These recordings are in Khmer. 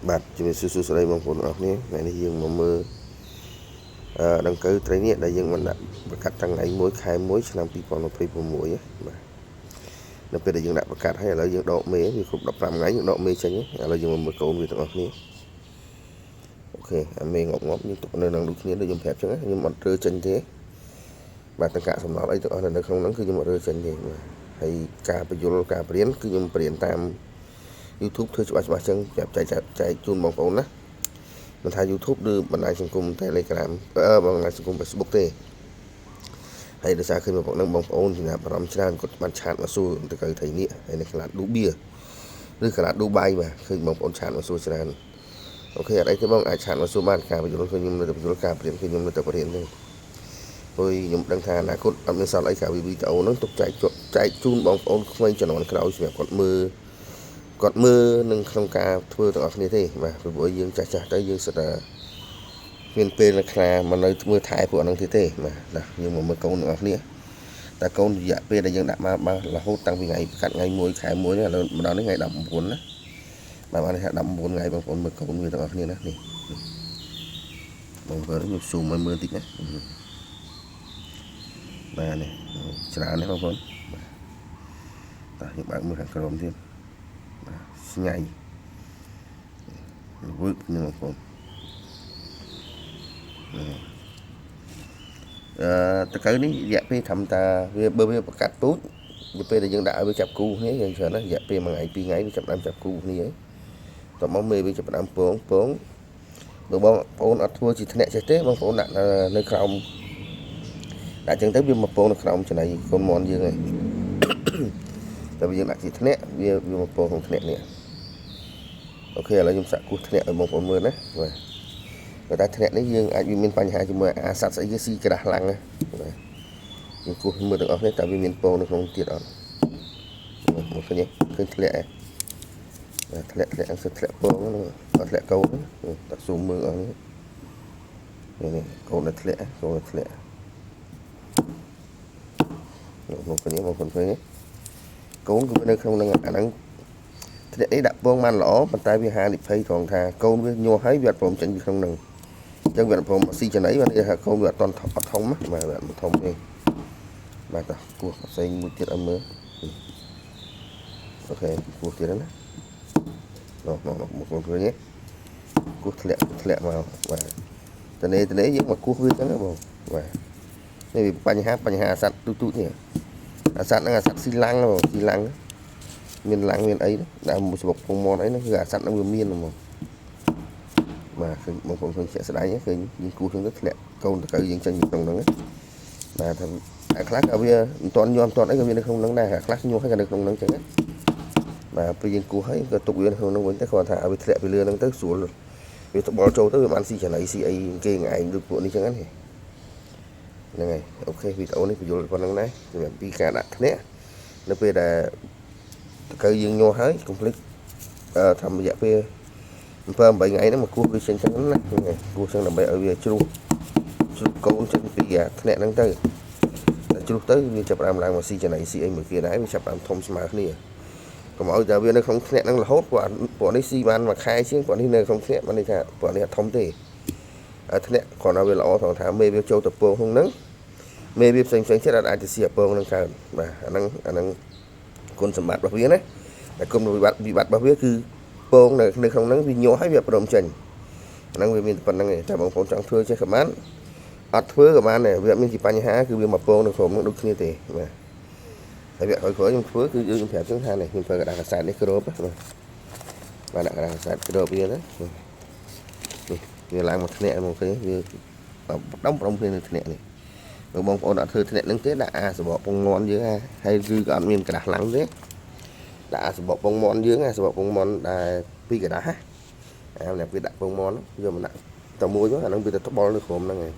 បាទជំរាបសួរស្ដីបងប្អូនអរគ្នាថ្ងៃនេះយើងមកមើលដង្កូវត្រីនេះដែលយើងបានដាក់ប្រកាសតាំងថ្ងៃ1 ខែ 1 ឆ្នាំ 2026បាទនៅពេលដែលយើងដាក់ប្រកាសហើយឥឡូវយើងដកមេវាគ្រប់15ថ្ងៃយើងដកមេចេញឥឡូវយើងមកមើលកូនវាទាំងអស់គ្នាអូខេអាមេងាប់យើងទុកនៅនឹងដូចគ្នាដូចខ្ញុំប្រាប់ចឹងខ្ញុំអត់រើចេញទេបាទតកាសំណល់អីទាំងអស់នៅក្នុងហ្នឹងគឺខ្ញុំអត់រើចេញទេបាទហើយការបញ្យលការបរៀនគឺខ្ញុំបរៀនតាម YouTube ធ្វើច្បាស់ចឹងប្រាប់ចែកជូនបងប្អូនណាមិនថា YouTube ឬបណ្ដាញសង្គម Telegram បណ្ដាញសង្គម Facebook ទេហើយដោយសារឃើញបងប្អូននឹងបងប្អូនចំណាប់អារម្មណ៍ច្រើនគាត់បានឆាតមកសួរទៅកៅថៃនេះហើយនៅក្លាតឌូបៀឬក្លាតឌូបៃបាទឃើញបងប្អូនឆាតមកសួរច្រើនអូខេអត់អីទេបងអាចឆាតមកសួរបានការបញ្យល់ខ្ញុំនៅតែបញ្យល់ការបរៀនខ្ញុំនៅតែបរៀនទេព្រោះខ្ញុំដឹងថាអនាគតអត់មានសល់អីក្រៅពីវីដេអូហ្នឹងទុកចែកជូនបងប្អូនក្មេងជំនាន់ក្រោយសម្រាប់គាត់មើលនឹងក្នុងការធ្វើទាំងអស់គ្នាទេបាទព្រោះយើងចាស់ទៅយើងសិតតែមានពេលនៅខ្លះមកនៅធ្វើថែពួកហ្នឹងទេបាទណាយើងមកមើលកូនទាំងអស់គ្នាតែកូនរយៈពេលដែលយើងដាក់មកបាទរហូតតាំងពីថ្ងៃប្រកាសថ្ងៃ1 ខែ 1 នេះឥឡូវម្ដងនេះថ្ងៃ19ណាបាទបានថា19ថ្ងៃបងប្អូនមើលកូនវាទាំងអស់គ្នាណានេះបងប្អូនខ្ញុំស៊ូមឲ្យមើលតិចណាបាទនេះច្រើនណាស់បងប្អូនបាទយើងបើកមើលខាងក្រោមទៀតស្ញៃវឹកនឹងបងប្អូនតកៅនេះរយៈពេលធម្មតាវាបើវាប្រកាសពូជទៅពេលដែលយើងដាក់ឲ្យវាចាប់គូគ្នាយើងច្រើនណារយៈពេល1ថ្ងៃ2ថ្ងៃវាចាប់ដើមចាប់គូគ្នាហើយតមកមេវាចាប់ដើមពងបើបងប្អូនអត់ធ្វើជាធ្នាក់ចេះទេបងប្អូនដាក់នៅក្រោមដាក់ចឹងទៅវាមកពងនៅក្រោមចំណៃកូនមន់យើងហើយតែយើងដាក់ជាធ្នាក់វាមកពងក្នុងធ្នាក់នេះអូខេឥឡូវខ្ញុំសាក់គោះធ្នាក់ឲ្យបងប្អូនមើលណាបាទតែធ្នាក់នេះយើងអាចវាមានបញ្ហាជាមួយអាសត្វស្អីគេស៊ីក្រាស់ឡើងណាបាទយើងគោះមើលទាំងអស់នេះតើវាមានពងនៅក្នុងទៀតអត់មកឃើញធ្លាក់ធ្លាក់អត់ធ្លាក់ពងអត់ធ្លាក់កូនតែស៊ូមមើលអស់នេះកូននៅធ្លាក់មកឃើញបងប្អូនឃើញកូនគឺនៅក្នុងនឹងអាហ្នឹងធ្លាក់នេះដាក់ពងបានល្អប៉ុន្តែវាហានិភ័យត្រង់ថាកូនវាញាស់ហើយវាអត់ព្រមចេញពីក្នុងនឹងអញ្ចឹងវាអត់ព្រមស៊ីចំណីបានគេថាកូនវាអត់ធំបាទវាអត់ធំទេបាទតោះគោះផ្សេងមួយទៀតឲ្យមើលអូខេគោះទៀតណាមកឃើញទេគោះធ្លាក់មកបាទតនេះយើងមកគោះវាអញ្ចឹងបងបាទនេះវាបញ្ហាអាសត្វទូនេះអាសត្វហ្នឹងអាសត្វស៊ីឡាំងមានឡាំងមានអីដែលមួយស្បុកពងមាន់អីហ្នឹងគឺអាសត្វហ្នឹងវាមានហ្មងបាទឃើញបងប្អូនឃើញជាក់ស្ដែងឃើញយើងគូសហ្នឹងទៅធ្លាក់កូនតកៅយើងចេញពីក្នុងហ្នឹងបាទថាខ្លះក៏វាមិនទាន់ញ័រមិនទាន់អីក៏វានៅក្នុងហ្នឹងដែរខ្លះញ័រហើយក៏នៅក្នុងហ្នឹងចឹងណាបាទពេលយើងគូសហើយក៏ទុកវានៅក្នុងហ្នឹងវិញទៅគាត់ថាឲ្យវាធ្លាក់ពីលើហ្នឹងទៅស្រួលវាត្បល់ចូលទៅវាបានស៊ីចំណីស៊ីអីគេឯងដូចពួកនេះចឹងណាហ្នឹងហើយអូខេវីដេអូនេះបញ្យល់ប៉ុណ្្នឹងដែរសម្រាប់ពីការដាក់ធ្នាក់នៅពេលដែលតកៅយើងញ័រហើយកុំភ្លេចធម្មរយៈពេល7 8ថ្ងៃហ្នឹងមកគោះវាចេញចឹងណាគោះចឹងដើម្បីឲ្យវាជ្រុះកូនចេញពីធ្នាក់ហ្នឹងទៅតែជ្រុះទៅវាចាប់ឡើងមកស៊ីចំណីស៊ីអីមួយគេដែរវាចាប់ធំស្មើគ្នាកុំឲ្យតែវានៅក្នុងធ្នាក់ហ្នឹងរហូតពួកនេះស៊ីបានមួយខែជាងពួកនេះនៅក្នុងធ្នាក់បានន័យថាពួកនេះអត់ធំទេធ្នាក់គ្រាន់តែវាល្អត្រង់ថាមេវាចូលទៅពងក្នុងហ្នឹងមេវាផ្សេងទៀតអាចទៅស៊ីអាពងហ្នឹងកើតបាទអាហ្នឹងគុណសម្បត្តិរបស់វាណាតែគុណវិបត្តិរបស់វាគឺពងនៅក្នុងហ្នឹងវាញាស់ហើយវាព្រមចេញហ្នឹងវាមានប៉ុណ្្នឹងឯងតែបងប្អូនចង់ធ្វើចេះក៏បានអត់ធ្វើក៏បានដែរវាមានជាបញ្ហាគឺវាមកពងនៅក្រុមហ្នឹងដូចគ្នាទេបាទហើយវាក្រោយខ្ញុំធ្វើគឺយើងប្រាប់ចឹងថានេះខ្ញុំធ្វើกระดาษកាសែតនេះគ្របបាទដាក់กระดาษកាសែតគ្របវាណាវាឡើងមកធ្នាក់មកឃើញវាប្រំគ្នានៅធ្នាក់នេះបើបងប្អូនអត់ធ្វើធ្នាក់ហ្នឹងទេដាក់អាសបកពងមាន់យើងហើយគឺក៏អត់មានกระดาษឡើងទេដាក់អាសបកពងមាន់យើងអាសបកពងមាន់ដែលពីกระดาษអានេះវាដាក់ពងមាន់យកមកដាក់តែមួយអាហ្នឹងវាទៅត្បល់នៅក្រុមហ្នឹងហើយ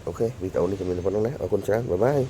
អូខេវីដេអូនេះជំរាបប៉ុណ្្នឹងណាអរគុណច្រើនបាយបាយ